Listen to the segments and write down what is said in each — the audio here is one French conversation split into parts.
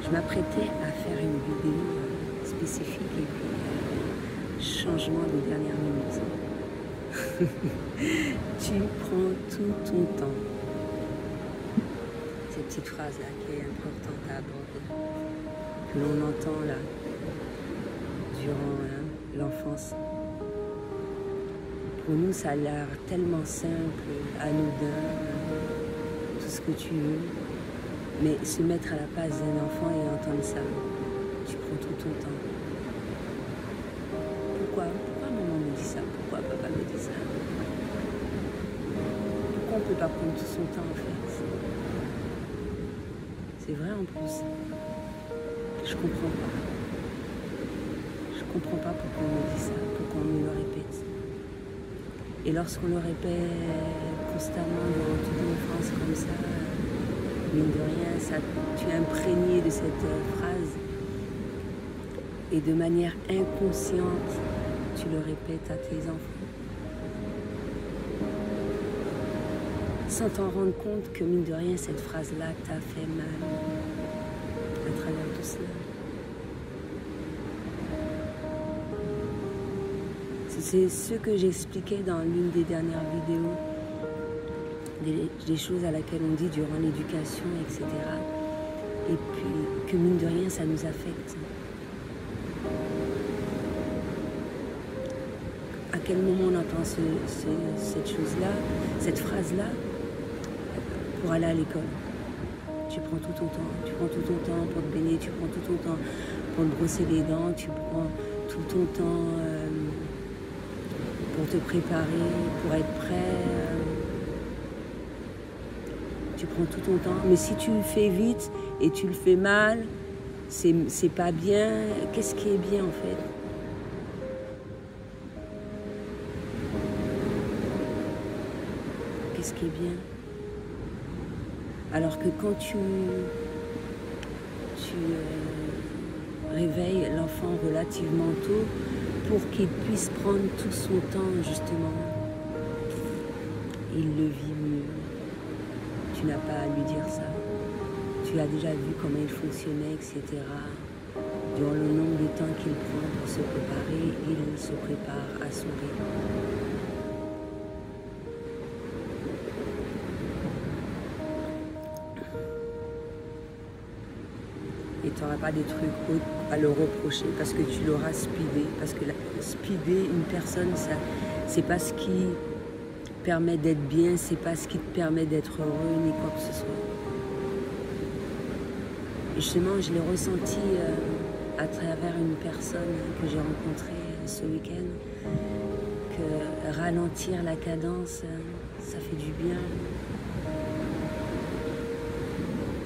Je m'apprêtais à faire une vidéo spécifique et puis changement de dernière minute. Tu prends tout ton temps. Cette petite phrase-là qui est importante à aborder, que l'on entend là, durant l'enfance. Pour nous, ça a l'air tellement simple, anodin, tout ce que tu veux. Mais se mettre à la place d'un enfant et entendre ça, tu prends tout ton temps. Pourquoi maman me dit ça? Pourquoi papa me dit ça? Pourquoi on ne peut pas prendre tout son temps en fait? C'est vrai en plus. Je comprends pas. Je comprends pas pourquoi on me dit ça, pourquoi on me le répète. Et lorsqu'on le répète constamment durant toute l'enfance comme ça, mine de rien, ça, tu es imprégné de cette phrase et de manière inconsciente, tu le répètes à tes enfants. Sans t'en rendre compte que mine de rien, cette phrase-là t'a fait mal à travers tout cela. C'est ce que j'expliquais dans l'une des dernières vidéos, des choses à laquelle on dit durant l'éducation, etc. Et puis que mine de rien, ça nous affecte. À quel moment on entend cette chose-là, cette phrase-là, pour aller à l'école? Tu prends tout ton temps, tu prends tout ton temps pour te baigner, tu prends tout ton temps pour te brosser les dents, tu prends tout ton temps pour te préparer, pour être prêt. Tu prends tout ton temps. Mais si tu le fais vite et tu le fais mal, c'est pas bien. Qu'est-ce qui est bien en fait? Qu'est-ce qui est bien? Alors que quand tu réveilles l'enfant relativement tôt pour qu'il puisse prendre tout son temps justement, il le vit mieux. Tu n'as pas à lui dire ça. Tu as déjà vu comment il fonctionnait, etc. Durant le nombre de temps qu'il prend pour se préparer, il se prépare à son rythme. Et tu n'auras pas des trucs à le reprocher parce que tu l'auras speedé. Parce que speeder une personne, c'est pas ce qui permet d'être bien, c'est pas ce qui te permet d'être heureux, ni quoi que ce soit. Et justement, je l'ai ressenti à travers une personne que j'ai rencontrée ce week-end, que ralentir la cadence, ça fait du bien.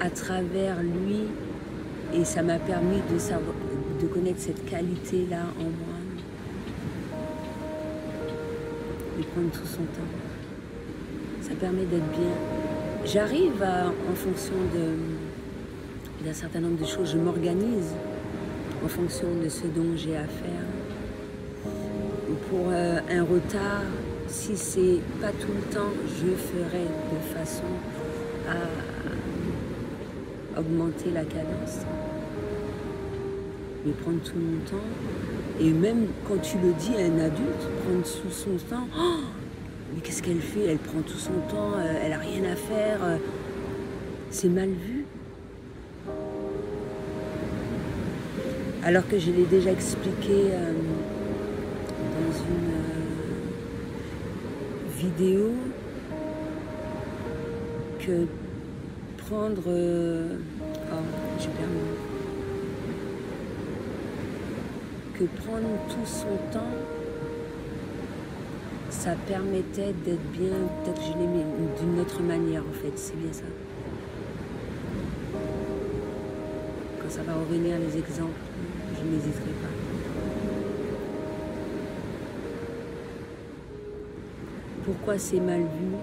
À travers lui, et ça m'a permis de connaître cette qualité-là en moi, de prendre tout son temps. Ça permet d'être bien. J'arrive en fonction d'un certain nombre de choses, je m'organise en fonction de ce dont j'ai à faire. Pour un retard, si c'est pas tout le temps, je ferai de façon à augmenter la cadence. Mais prendre tout mon temps, et même quand tu le dis à un adulte, prendre tout son temps, oh, mais qu'est-ce qu'elle fait? Elle prend tout son temps, elle n'a rien à faire, c'est mal vu. Alors que je l'ai déjà expliqué dans une vidéo, que prendre... je perds mon... Que prendre tout son temps, ça permettait d'être bien, peut-être que je l'ai mis d'une autre manière en fait, c'est bien ça. Quand ça va revenir les exemples, je n'hésiterai pas. Pourquoi c'est mal vu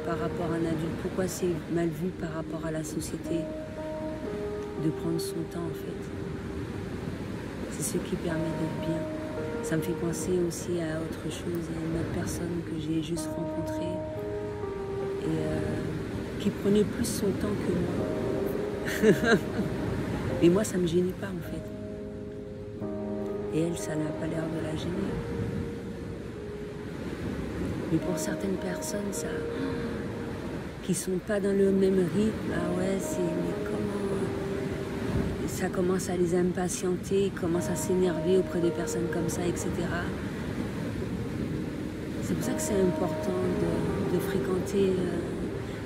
par rapport à un adulte? Pourquoi c'est mal vu par rapport à la société de prendre son temps en fait? C'est ce qui permet d'être bien. Ça me fait penser aussi à autre chose, à une autre personne que j'ai juste rencontrée et qui prenait plus son temps que moi. Mais moi, ça ne me gênait pas en fait. Et elle, ça n'a pas l'air de la gêner. Mais pour certaines personnes, ça, qui ne sont pas dans le même rythme, ah ouais, c'est mais comment ça commence à les impatienter, ils commencent à s'énerver auprès des personnes comme ça, etc. C'est pour ça que c'est important de fréquenter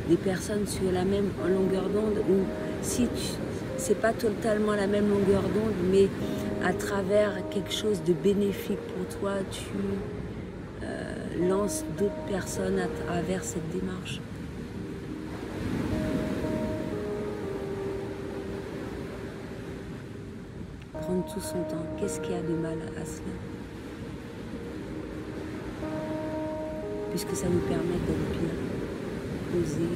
des personnes sur la même longueur d'onde, ou si c'est pas totalement la même longueur d'onde, mais à travers quelque chose de bénéfique pour toi, tu lances d'autres personnes à travers cette démarche. Prendre tout son temps, qu'est-ce qu'il y a de mal à cela? Puisque ça nous permet d'être bien posé,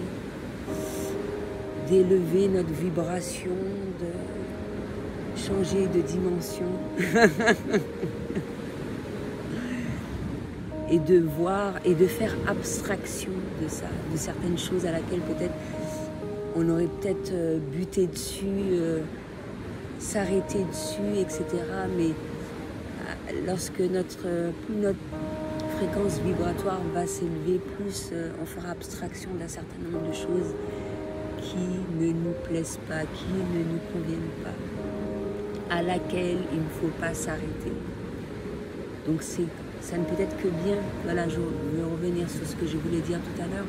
d'élever notre vibration, de changer de dimension et de voir et de faire abstraction de ça, de certaines choses à laquelle peut-être on aurait peut-être buté dessus, s'arrêter dessus, etc. Mais lorsque notre fréquence vibratoire va s'élever, plus on fera abstraction d'un certain nombre de choses qui ne nous plaisent pas, qui ne nous conviennent pas, à laquelle il ne faut pas s'arrêter. Donc ça ne peut être que bien. Voilà, je veux revenir sur ce que je voulais dire tout à l'heure.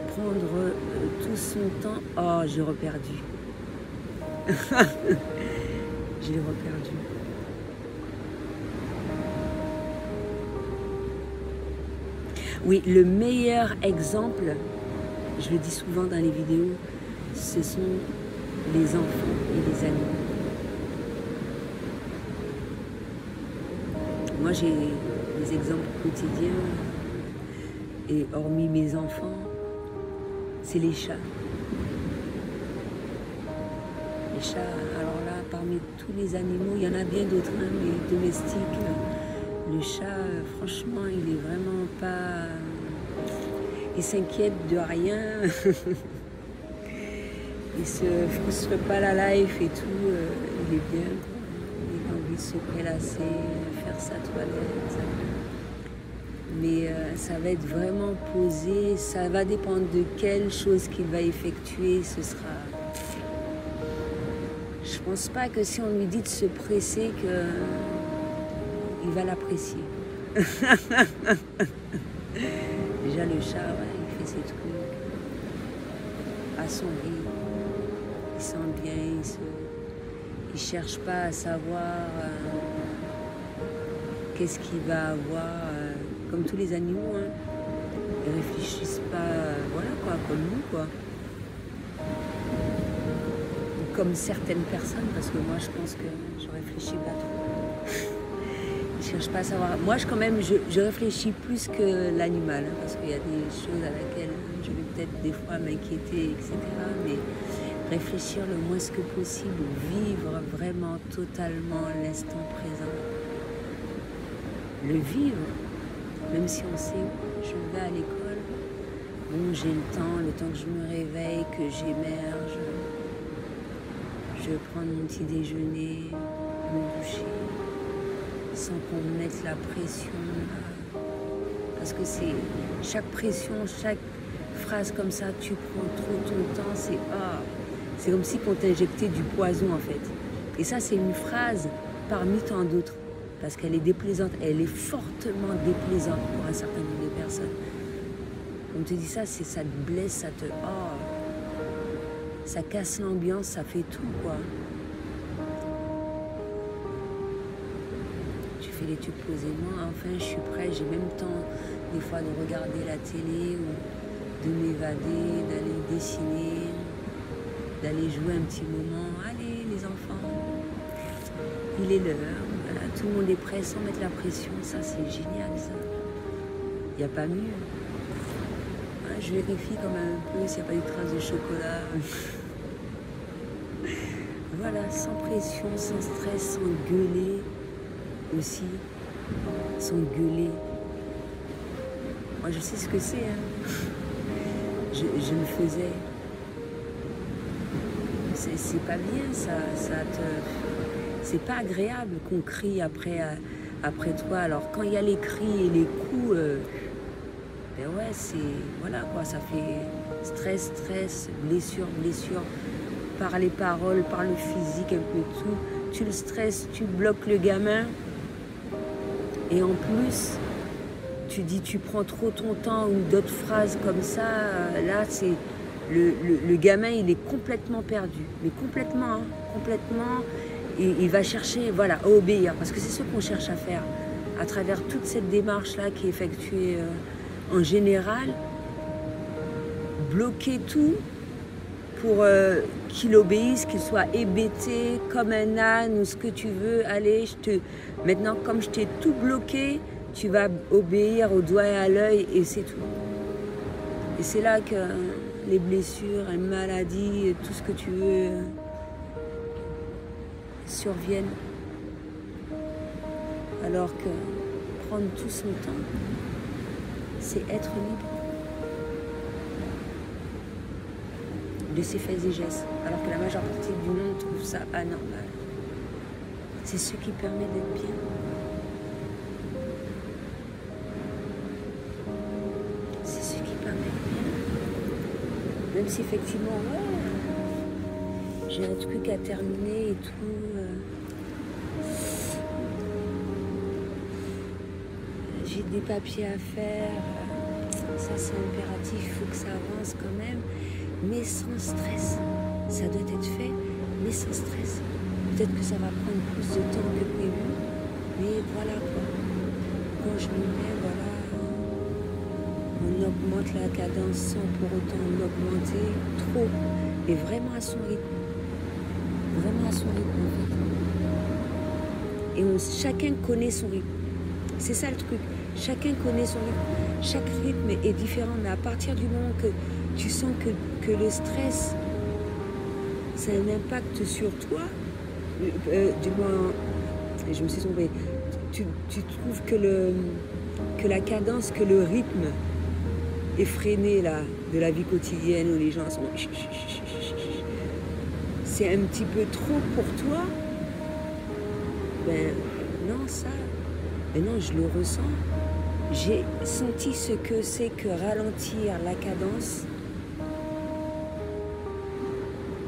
Prendre tout son temps. Oh, j'ai reperdu. Je l'ai reperdu. Oui, le meilleur exemple, je le dis souvent dans les vidéos, ce sont les enfants et les animaux. Moi, j'ai des exemples quotidiens, et hormis mes enfants, c'est les chats. Les chats, alors là, parmi tous les animaux, il y en a bien d'autres, hein, mais domestiques. Le chat, franchement, il est vraiment pas... Il s'inquiète de rien. Il se frustre pas la life et tout. Il est bien. Il a envie de se prélasser, faire sa toilette. Mais ça va être vraiment posé. Ça va dépendre de quelle chose qu'il va effectuer. Ce sera... Je pense pas que si on lui dit de se presser, il va l'apprécier. Déjà le chat, ouais, il fait ses trucs à son rythme. Il sent bien, il cherche pas à savoir qu'est-ce qu'il va avoir. Comme tous les animaux, hein. Ils réfléchissent pas, voilà quoi, comme nous quoi. Comme certaines personnes, parce que moi je pense que je réfléchis pas trop. Je cherche pas à savoir. Moi quand même je réfléchis plus que l'animal, hein, parce qu'il y a des choses à laquelle je vais peut-être des fois m'inquiéter, etc. Mais réfléchir le moins que possible, vivre vraiment totalement l'instant présent. Le vivre, même si on sait je vais à l'école, bon j'ai le temps que je me réveille, que j'émerge. Je vais prendre mon petit déjeuner, me doucher, sans qu'on me mette la pression. Parce que c'est chaque pression, chaque phrase comme ça, tu prends trop ton temps, c'est comme si on t'injectait du poison en fait. Et ça, c'est une phrase parmi tant d'autres, parce qu'elle est déplaisante, elle est fortement déplaisante pour un certain nombre de personnes. On te dit ça, ça te blesse, ça te... ça casse l'ambiance, ça fait tout, quoi. Tu fais l'étude posément, enfin je suis prête, j'ai même le temps des fois de regarder la télé ou de m'évader, d'aller dessiner, d'aller jouer un petit moment. Allez les enfants, il est l'heure, voilà, tout le monde est prêt sans mettre la pression, ça c'est génial ça. Il n'y a pas mieux. Je vérifie quand même un peu s'il n'y a pas de traces de chocolat. Voilà, sans pression, sans stress, sans gueuler aussi, sans gueuler. Moi je sais ce que c'est, hein. Je le faisais. c'est pas bien, c'est pas agréable qu'on crie après toi. Alors quand il y a les cris et les coups, ben ouais, voilà quoi, ça fait stress, blessure, par les paroles, par le physique, un peu tout. Tu le stresses, tu bloques le gamin. Et en plus, tu prends trop ton temps ou d'autres phrases comme ça. Là, c'est le gamin, il est complètement perdu. Mais complètement, hein, complètement. Et il va chercher, voilà, à obéir. Parce que c'est ce qu'on cherche à faire. À travers toute cette démarche-là qui est effectuée en général. Bloquer tout pour qu'il obéisse, qu'il soit hébété comme un âne ou ce que tu veux. Allez, maintenant, comme je t'ai tout bloqué, tu vas obéir au doigt et à l'œil et c'est tout. Et c'est là que les blessures, les maladies, tout ce que tu veux surviennent. Alors que prendre tout son temps, c'est être libre de ses faits et gestes, alors que la majeure partie du monde trouve ça anormal. C'est ce qui permet d'être bien. C'est ce qui permet d'être bien. Même si effectivement, ouais, j'ai un truc à terminer et tout. J'ai des papiers à faire. Ça c'est impératif, il faut que ça avance quand même. Mais sans stress. Ça doit être fait, mais sans stress. Peut-être que ça va prendre plus de temps que prévu, mais voilà quoi. Quand je me mets, voilà, on augmente la cadence sans pour autant l'augmenter trop, et vraiment à son rythme. Vraiment à son rythme en fait. Et chacun connaît son rythme. C'est ça le truc. Chacun connaît son rythme. Chaque rythme est différent, mais à partir du moment que tu sens que le stress, ça a un impact sur toi, du moins, je me suis trompée, tu trouves que la cadence, que le rythme effréné là, de la vie quotidienne où les gens sont... C'est un petit peu trop pour toi, ben non, ça, ben non, je le ressens. J'ai senti ce que c'est que ralentir la cadence.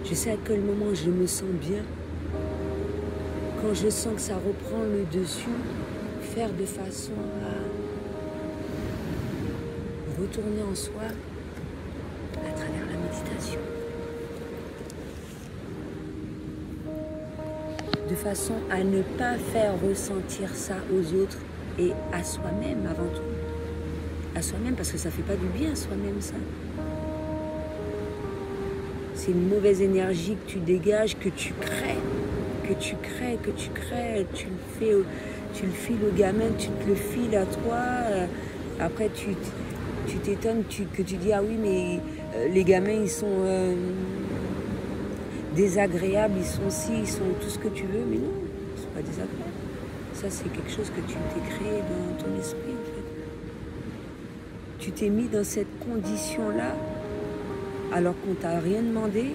Je sais à quel moment je me sens bien. Quand je sens que ça reprend le dessus, faire de façon à retourner en soi à travers la méditation. De façon à ne pas faire ressentir ça aux autres et à soi-même avant tout. À soi-même, parce que ça ne fait pas du bien à soi-même ça. C'est une mauvaise énergie que tu dégages, que tu crées, tu le files au gamin, tu te le files à toi. Après, tu t'étonnes que tu dis, ah oui, mais les gamins, ils sont désagréables, ils sont ci, ils sont tout ce que tu veux, mais non, ils ne sont pas désagréables. Ça, c'est quelque chose que tu t'es créé dans ton esprit, en fait. Tu t'es mis dans cette condition-là, alors qu'on t'a rien demandé.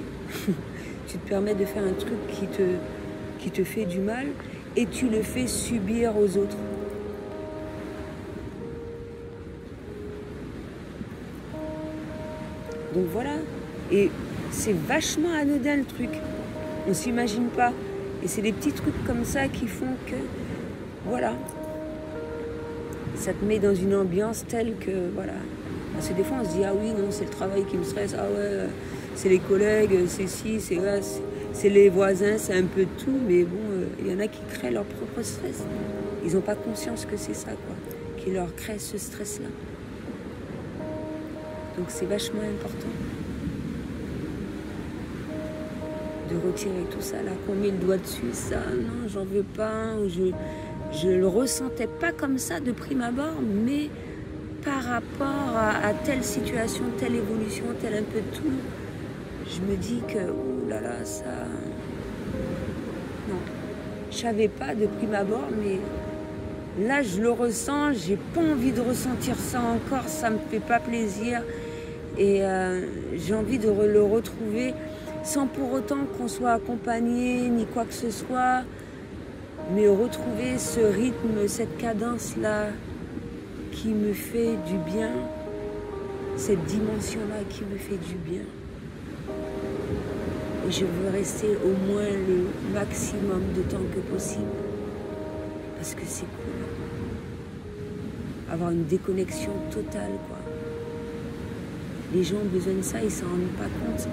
Tu te permets de faire un truc qui te fait du mal et tu le fais subir aux autres. Donc voilà. Et c'est vachement anodin le truc. On s'imagine pas. Et c'est des petits trucs comme ça qui font que, voilà, ça te met dans une ambiance telle que, voilà. Parce que des fois on se dit, ah oui, non, c'est le travail qui me stresse, ah ouais, c'est les collègues, c'est ci, c'est les voisins, c'est un peu de tout, mais bon, il y en a qui créent leur propre stress. Ils n'ont pas conscience que c'est ça, quoi, qui leur crée ce stress-là. Donc c'est vachement important de retirer tout ça, là, qu'on met le doigt dessus, ça, non, j'en veux pas, ou je le ressentais pas comme ça de prime abord, mais par rapport à telle situation, telle évolution, tel un peu de tout, je me dis que, ouh là là, ça... Non, je savais pas de prime abord, mais là, je le ressens, j'ai pas envie de ressentir ça encore, ça me fait pas plaisir, et j'ai envie de le retrouver. sans pour autant qu'on soit accompagné ni quoi que ce soit, mais retrouver ce rythme, cette cadence-là qui me fait du bien, cette dimension-là qui me fait du bien. Et je veux rester au moins le maximum de temps que possible, parce que c'est cool. Avoir une déconnexion totale, quoi. Les gens ont besoin de ça, ils s'en rendent pas compte.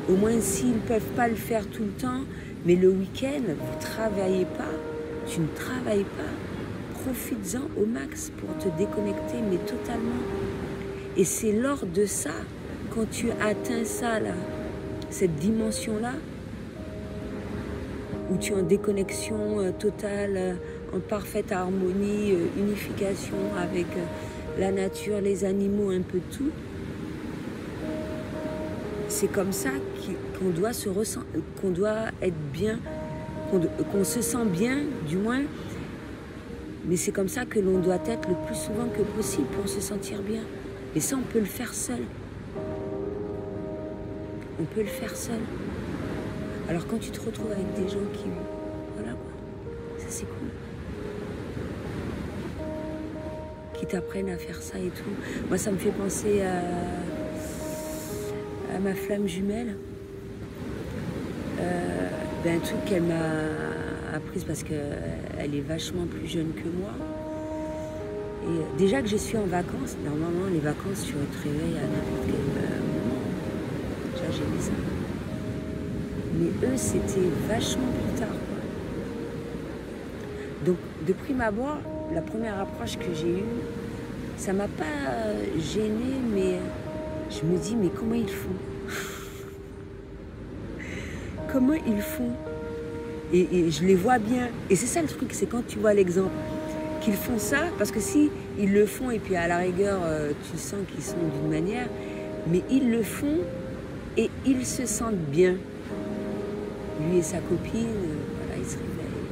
Au moins s'ils ne peuvent pas le faire tout le temps, mais le week-end, vous ne travaillez pas, tu ne travailles pas, profites-en au max pour te déconnecter, mais totalement. Et c'est lors de ça, quand tu atteins ça, là, cette dimension-là, où tu es en déconnexion totale, en parfaite harmonie, unification avec la nature, les animaux, un peu tout. C'est comme ça qu'on doit se ressentir, qu'on doit être bien, qu'on se sent bien, du moins. Mais c'est comme ça que l'on doit être le plus souvent que possible pour se sentir bien. Et ça, on peut le faire seul. On peut le faire seul. Alors quand tu te retrouves avec des gens qui... Voilà quoi. Ça c'est cool. Qui t'apprennent à faire ça et tout. Moi ça me fait penser à ma flamme jumelle. Un truc qu'elle m'a apprise parce qu'elle est vachement plus jeune que moi. Et déjà que je suis en vacances, normalement les vacances tu te réveilles à n'importe quel moment. Déjà j'ai mis ça. Mais eux c'était vachement plus tard. Quoi. Donc de prime abord, la première approche que j'ai eue, ça m'a pas gênée, mais je me dis mais comment ils font? Comment ils font? Et je les vois bien. Et c'est ça le truc, c'est quand tu vois l'exemple. Qu'ils font ça, parce que si ils le font et puis à la rigueur tu sens qu'ils sont d'une manière, mais ils le font et ils se sentent bien. Lui et sa copine, voilà, ils se réveillent.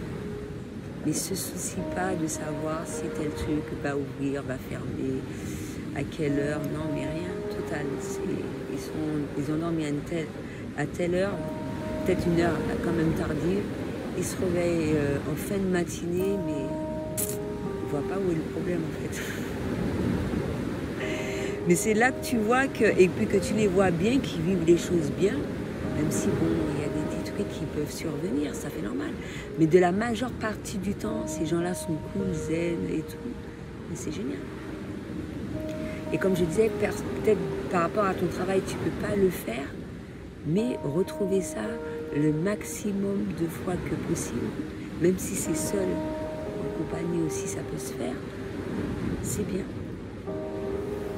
Mais ne se soucient pas de savoir si tel truc va ouvrir, va fermer, à quelle heure, non mais rien, total. Ils ont dormi à telle heure, peut-être une heure quand même tardive, ils se réveillent en fin de matinée, mais je vois pas où est le problème en fait. Mais c'est là que tu vois que, et puis que tu les vois bien, qu'ils vivent les choses bien, même si bon, il y a des petits trucs qui peuvent survenir, ça fait normal. Mais de la majeure partie du temps, ces gens-là sont cool, zen et tout. Mais c'est génial. Et comme je disais, peut-être par rapport à ton travail, tu peux pas le faire, mais retrouver ça le maximum de fois que possible, même si c'est seul. En compagnie aussi ça peut se faire, c'est bien,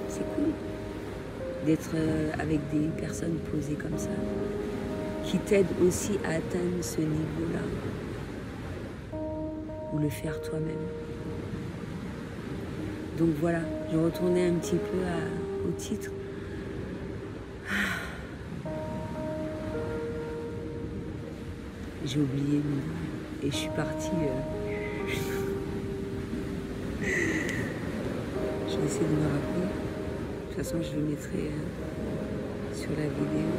c'est cool d'être avec des personnes posées comme ça, qui t'aident aussi à atteindre ce niveau-là, ou le faire toi-même. Donc voilà, je retournais un petit peu au titre. J'ai oublié et je suis partie... Je vais essayer de me rappeler. De toute façon, je le mettrai sur la vidéo.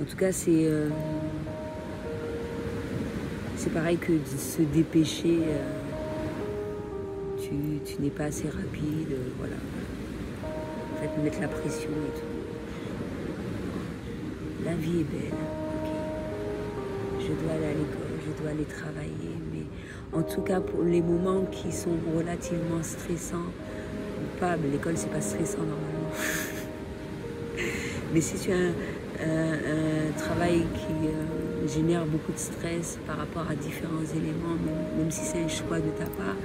En tout cas, c'est pareil que de se dépêcher. Tu n'es pas assez rapide. Voilà. En fait, mettre la pression et tout. La vie est belle. Okay. Je dois aller à l'école, je dois aller travailler. Mais en tout cas, pour les moments qui sont relativement stressants, ou pas, mais l'école, c'est pas stressant normalement. Mais si tu as un travail qui génère beaucoup de stress par rapport à différents éléments, même si c'est un choix de ta part,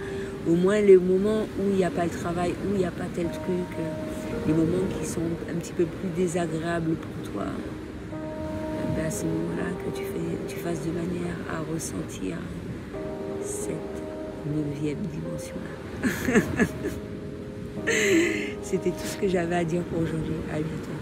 au moins les moments où il n'y a pas le travail, où il n'y a pas tel truc, les moments qui sont un petit peu plus désagréables pour toi, ben à ce moment-là que tu fasses de manière à ressentir cette 9e dimension-là. C'était tout ce que j'avais à dire pour aujourd'hui. À bientôt.